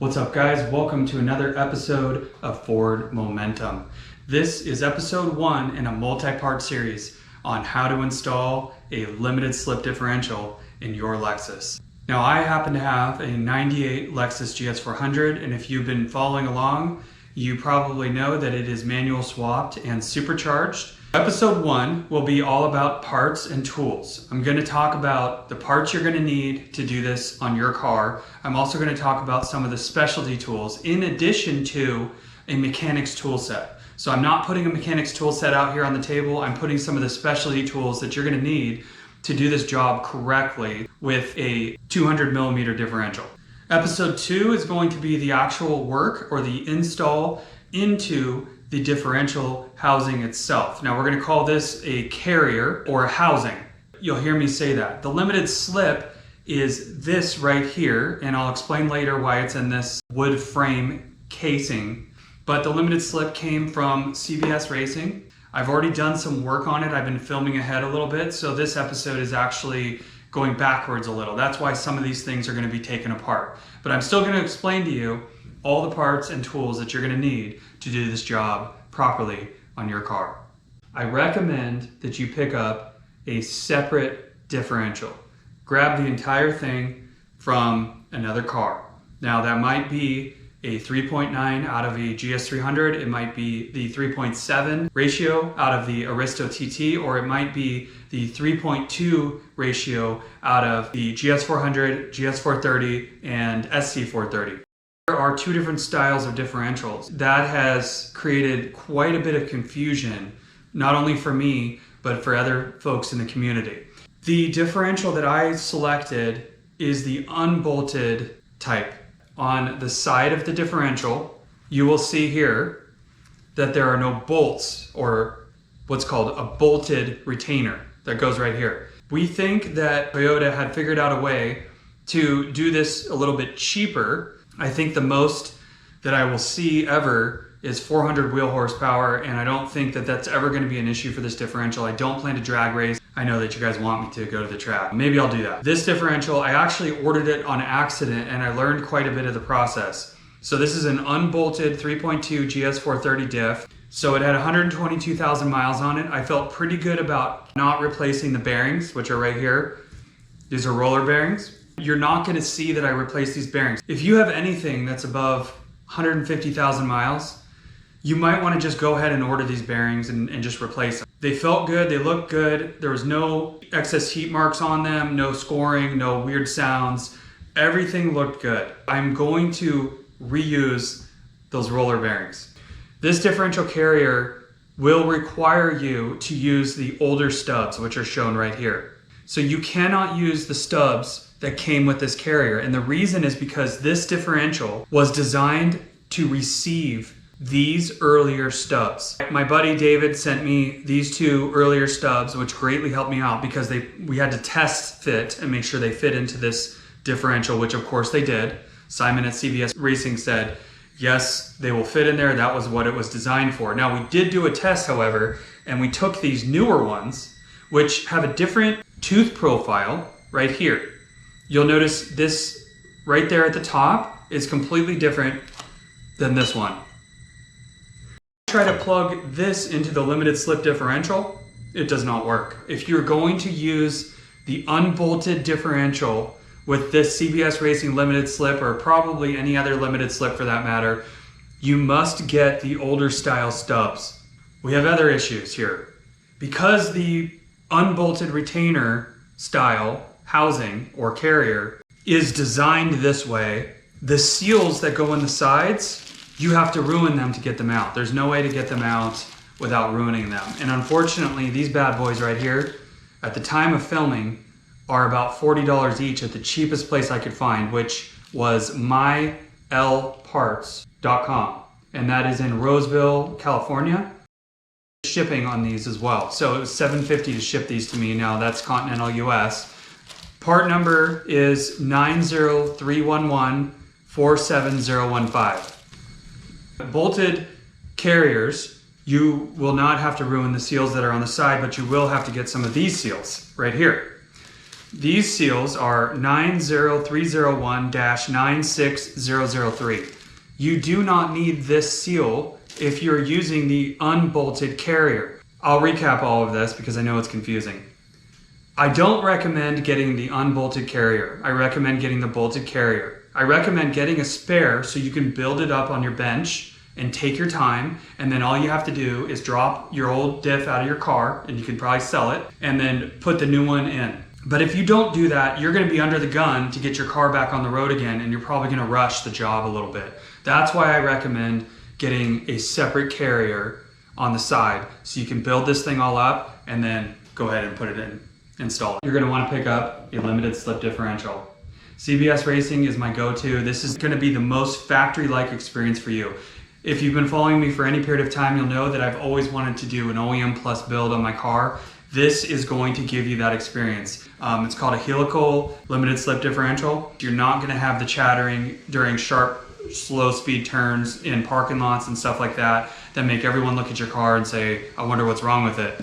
What's up guys? Welcome to another episode of Forward Momentum. This is episode 1 in a multi-part series on how to install a limited slip differential in your Lexus. Now I happen to have a 98 Lexus GS400, and if you've been following along, you probably know that it is manual swapped and supercharged. Episode 1 will be all about parts and tools. I'm going to talk about the parts you're going to need to do this on your car. I'm also going to talk about some of the specialty tools in addition to a mechanic's tool set. So I'm not putting a mechanic's tool set out here on the table. I'm putting some of the specialty tools that you're going to need to do this job correctly with a 200mm differential. Episode 2 is going to be the actual work or the install into the differential housing itself. Now we're going to call this a carrier or a housing. You'll hear me say that. The limited slip is this right here, and I'll explain later why it's in this wood frame casing. But the limited slip came from CBS Racing. I've already done some work on it. I've been filming ahead a little bit, so this episode is actually going backwards a little. That's why some of these things are going to be taken apart. But I'm still going to explain to you all the parts and tools that you're going to need to do this job properly on your car. I recommend that you pick up a separate differential. Grab the entire thing from another car. Now that might be a 3.9 out of a GS300, it might be the 3.7 ratio out of the Aristo TT, or it might be the 3.2 ratio out of the GS400, GS430, and SC430. There are two different styles of differentials. That has created quite a bit of confusion, not only for me, but for other folks in the community. The differential that I selected is the unbolted type. On the side of the differential, you will see here that there are no bolts, or what's called a bolted retainer that goes right here. We think that Toyota had figured out a way to do this a little bit cheaper. I think the most that I will see ever is 400 wheel horsepower, and I don't think that that's ever going to be an issue for this differential. I don't plan to drag race. I know that you guys want me to go to the track. Maybe I'll do that. This differential, I actually ordered it on accident, and I learned quite a bit of the process. So this is an unbolted 3.2 GS430 diff. So it had 122,000 miles on it. I felt pretty good about not replacing the bearings, which are right here. These are roller bearings. You're not going to see that I replace these bearings. If you have anything that's above 150,000 miles, you might want to just go ahead and order these bearings and just replace them. They felt good, they looked good, there was no excess heat marks on them, no scoring, no weird sounds. Everything looked good. I'm going to reuse those roller bearings. This differential carrier will require you to use the older stubs, which are shown right here. So you cannot use the stubs that came with this carrier, and the reason is because this differential was designed to receive these earlier stubs. My buddy David sent me these two earlier stubs, which greatly helped me out because we had to test fit and make sure they fit into this differential, which of course they did. Simon at CBS Racing said, yes, they will fit in there. That was what it was designed for. Now we did do a test, however, and we took these newer ones, which have a different tooth profile right here. You'll notice this right there at the top is completely different than this one. Try to plug this into the limited slip differential, it does not work. If you're going to use the unbolted differential with this CBS Racing limited slip, or probably any other limited slip for that matter, you must get the older style stubs. We have other issues here. Because the unbolted retainer style housing or carrier is designed this way, the seals that go in the sides, you have to ruin them to get them out. There's no way to get them out without ruining them. And unfortunately, these bad boys right here, at the time of filming, are about $40 each at the cheapest place I could find, which was myllparts.com. And that is in Roseville, California. Shipping on these as well. So it was $7.50 to ship these to me. Now that's continental US. Part number is 90311-47015. Bolted carriers, you will not have to ruin the seals that are on the side, but you will have to get some of these seals right here. These seals are 90301-96003. You do not need this seal if you're using the unbolted carrier. I'll recap all of this because I know it's confusing. I don't recommend getting the unbolted carrier. I recommend getting the bolted carrier. I recommend getting a spare so you can build it up on your bench and take your time, and then all you have to do is drop your old diff out of your car, and you can probably sell it, and then put the new one in. But if you don't do that, you're gonna be under the gun to get your car back on the road again, and you're probably gonna rush the job a little bit. That's why I recommend getting a separate carrier on the side so you can build this thing all up and then go ahead and put it in, install it. You're gonna wanna pick up a limited slip differential. CBS Racing is my go-to. This is gonna be the most factory-like experience for you. If you've been following me for any period of time, you'll know that I've always wanted to do an OEM Plus build on my car. This is going to give you that experience. It's called a helical limited slip differential. You're not gonna have the chattering during sharp, slow speed turns in parking lots and stuff like that make everyone look at your car and say, I wonder what's wrong with it.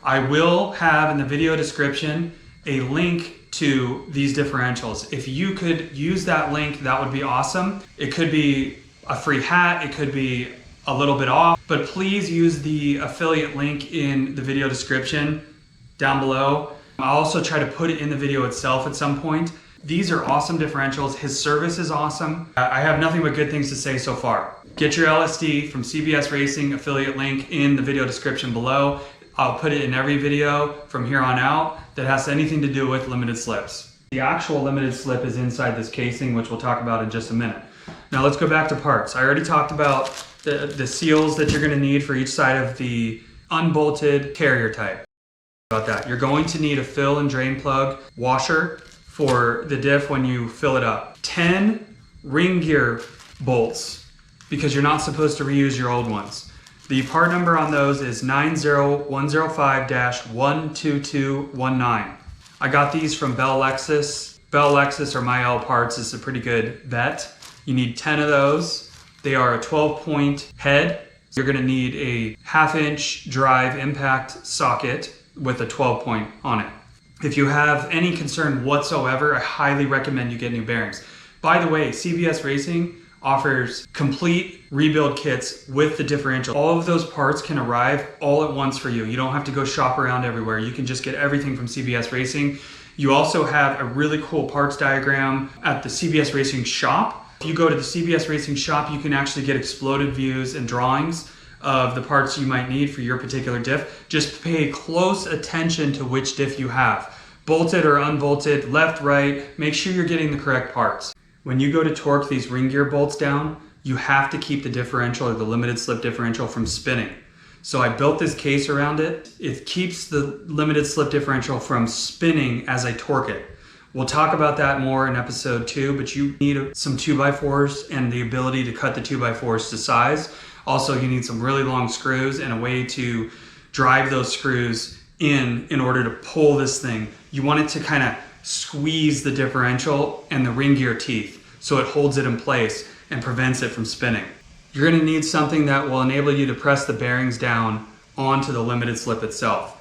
I will have in the video description a link to these differentials. If you could use that link, that would be awesome. It could be a free hat, it could be a little bit off, but please use the affiliate link in the video description down below. I'll also try to put it in the video itself at some point. These are awesome differentials. His service is awesome. I have nothing but good things to say so far. Get your LSD from CBS Racing, affiliate link in the video description below. I'll put it in every video from here on out that has anything to do with limited slips. The actual limited slip is inside this casing, which we'll talk about in just a minute. Now let's go back to parts. I already talked about the seals that you're gonna need for each side of the unbolted carrier type. About that, you're going to need a fill and drain plug washer for the diff when you fill it up. 10 ring gear bolts, because you're not supposed to reuse your old ones. The part number on those is 90105-12219. I got these from LEXUS. LEXUS or My L Parts is a pretty good bet. You need 10 of those. They are a 12-point head. You're gonna need a 1/2-inch drive impact socket with a 12-point on it. If you have any concern whatsoever, I highly recommend you get new bearings. By the way, CBS Racing offers complete rebuild kits with the differential. All of those parts can arrive all at once for you. You don't have to go shop around everywhere. You can just get everything from CBS Racing. You also have a really cool parts diagram at the CBS Racing shop. If you go to the CBS Racing shop, you can actually get exploded views and drawings of the parts you might need for your particular diff. Just pay close attention to which diff you have. Bolted or unbolted, left, right, make sure you're getting the correct parts. When you go to torque these ring gear bolts down, you have to keep the differential or the limited slip differential from spinning. So I built this case around it. It keeps the limited slip differential from spinning as I torque it. We'll talk about that more in episode 2, but you need some 2x4s and the ability to cut the 2x4s to size. Also, you need some really long screws and a way to drive those screws in order to pull this thing. You want it to kind of squeeze the differential and the ring gear teeth so it holds it in place and prevents it from spinning. You're going to need something that will enable you to press the bearings down onto the limited slip itself.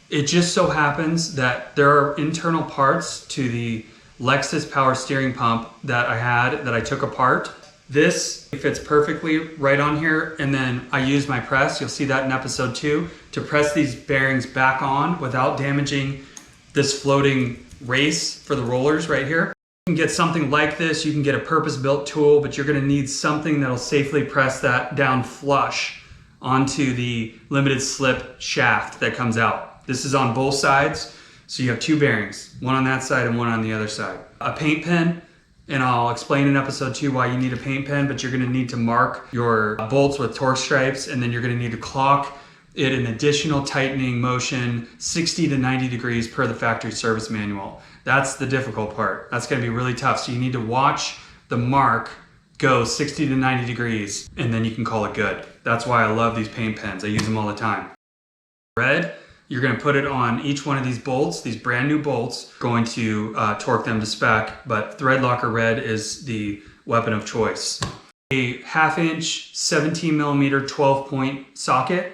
It just so happens that there are internal parts to the LEXUS power steering pump that I took apart. This fits perfectly right on here, and then I use my press, you'll see that in episode 2, to press these bearings back on without damaging this floating race for the rollers right here. You can get something like this, you can get a purpose-built tool, but you're gonna need something that'll safely press that down flush onto the limited slip shaft that comes out. This is on both sides, so you have 2 bearings, one on that side and one on the other side. A paint pen, and I'll explain in episode 2 why you need a paint pen, but you're gonna need to mark your bolts with torque stripes, and then you're gonna need to clock it an additional tightening motion 60 to 90 degrees per the factory service manual. That's the difficult part. That's gonna be really tough. So you need to watch the mark go 60 to 90 degrees, and then you can call it good. That's why I love these paint pens. I use them all the time. Red, you're gonna put it on each one of these bolts, these brand new bolts, going to torque them to spec, but threadlocker red is the weapon of choice. A 1/2-inch, 17mm 12-point socket,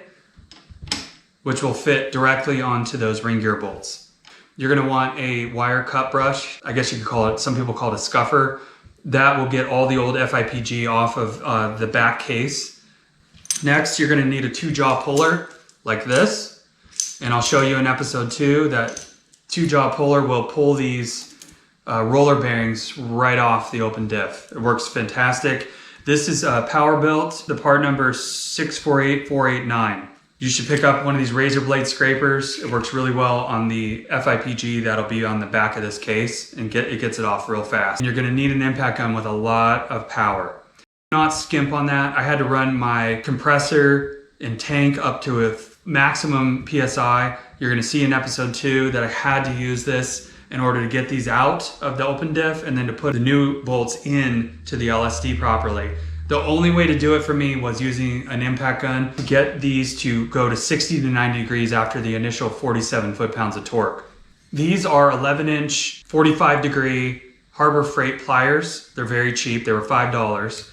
which will fit directly onto those ring gear bolts. You're gonna want a wire cut brush. I guess you could call it, some people call it a scuffer. That will get all the old FIPG off of the back case. Next, you're gonna need a 2-jaw puller like this. And I'll show you in episode 2 that 2-jaw puller will pull these roller bearings right off the open diff. It works fantastic. This is Powerbuilt, the part number 648489. You should pick up one of these razor blade scrapers. It works really well on the FIPG that'll be on the back of this case, and it gets it off real fast. And you're gonna need an impact gun with a lot of power. Do not skimp on that. I had to run my compressor and tank up to a maximum PSI. You're gonna see in episode 2 that I had to use this in order to get these out of the open diff and then to put the new bolts in to the LSD properly. The only way to do it for me was using an impact gun to get these to go to 60 to 90 degrees after the initial 47 foot-pounds of torque. These are 11-inch, 45-degree Harbor Freight pliers. They're very cheap. They were $5.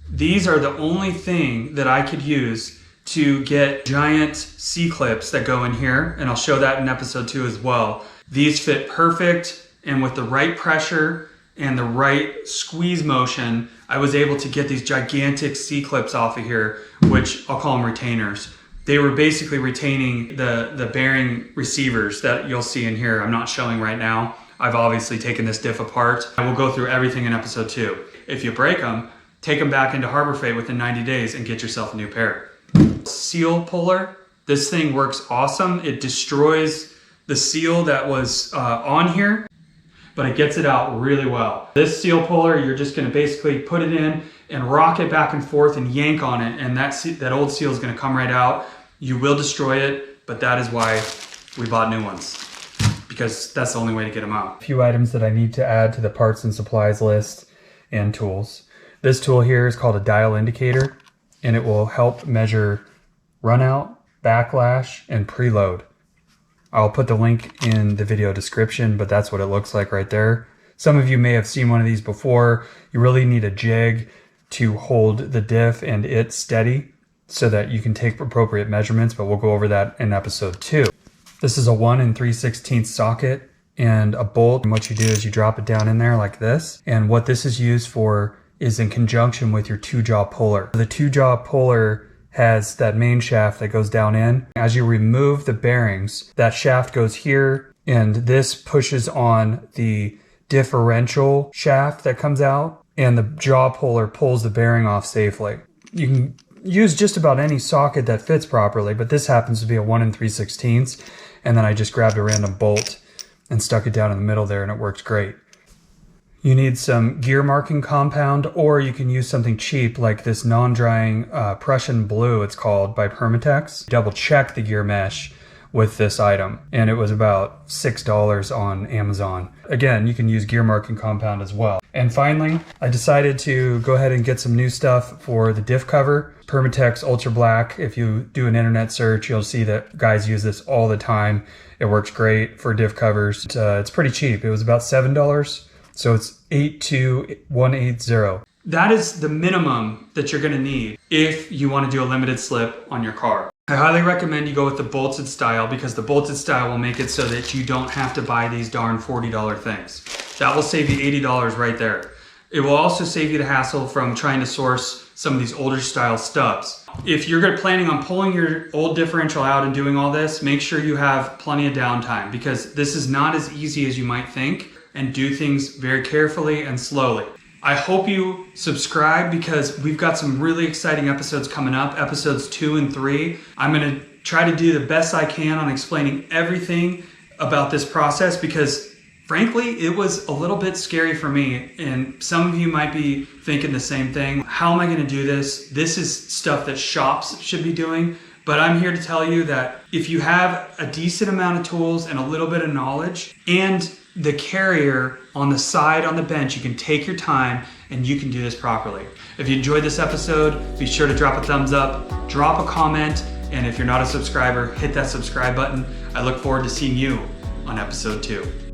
These are the only thing that I could use to get giant C-clips that go in here, and I'll show that in episode 2 as well. These fit perfect, and with the right pressure and the right squeeze motion, I was able to get these gigantic C-clips off of here, which I'll call them retainers. They were basically retaining the bearing receivers that you'll see in here. I'm not showing right now. I've obviously taken this diff apart. I will go through everything in episode 2. If you break them, take them back into Harbor Freight within 90 days and get yourself a new pair. Seal puller. This thing works awesome. It destroys the seal that was on here, but it gets it out really well. This seal puller, you're just gonna basically put it in and rock it back and forth and yank on it, and that old seal is gonna come right out. You will destroy it, but that is why we bought new ones, because that's the only way to get them out. A few items that I need to add to the parts and supplies list and tools. This tool here is called a dial indicator, and it will help measure runout, backlash, and preload. I'll put the link in the video description, but that's what it looks like right there. Some of you may have seen one of these before. You really need a jig to hold the diff and it steady so that you can take appropriate measurements, but we'll go over that in episode 2. This is a 1 3/16 socket and a bolt, and what you do is you drop it down in there like this. And what this is used for is in conjunction with your 2-jaw puller. The 2-jaw puller has that main shaft that goes down in. As you remove the bearings, that shaft goes here, and this pushes on the differential shaft that comes out, and the jaw puller pulls the bearing off safely. You can use just about any socket that fits properly, but this happens to be a 1 3/16, and then I just grabbed a random bolt and stuck it down in the middle there, and it works great. You need some gear marking compound, or you can use something cheap like this non-drying Prussian Blue, it's called, by Permatex. Double check the gear mesh with this item, and it was about $6 on Amazon. Again, you can use gear marking compound as well. And finally, I decided to go ahead and get some new stuff for the diff cover. Permatex Ultra Black. If you do an internet search, you'll see that guys use this all the time. It works great for diff covers. It's pretty cheap. It was about $7. So it's 82180. That is the minimum that you're gonna need if you wanna do a limited slip on your car. I highly recommend you go with the bolted style, because the bolted style will make it so that you don't have to buy these darn $40 things. That will save you $80 right there. It will also save you the hassle from trying to source some of these older style stubs. If you're planning on pulling your old differential out and doing all this, make sure you have plenty of downtime, because this is not as easy as you might think, and do things very carefully and slowly. I hope you subscribe, because we've got some really exciting episodes coming up, episodes 2 and 3. I'm gonna try to do the best I can on explaining everything about this process, because frankly, it was a little bit scary for me, and some of you might be thinking the same thing. How am I gonna do this? This is stuff that shops should be doing, but I'm here to tell you that if you have a decent amount of tools and a little bit of knowledge, and the carrier on the side on the bench, you can take your time and you can do this properly. If you enjoyed this episode, be sure to drop a thumbs up, drop a comment, and if you're not a subscriber, hit that subscribe button. I look forward to seeing you on episode 2.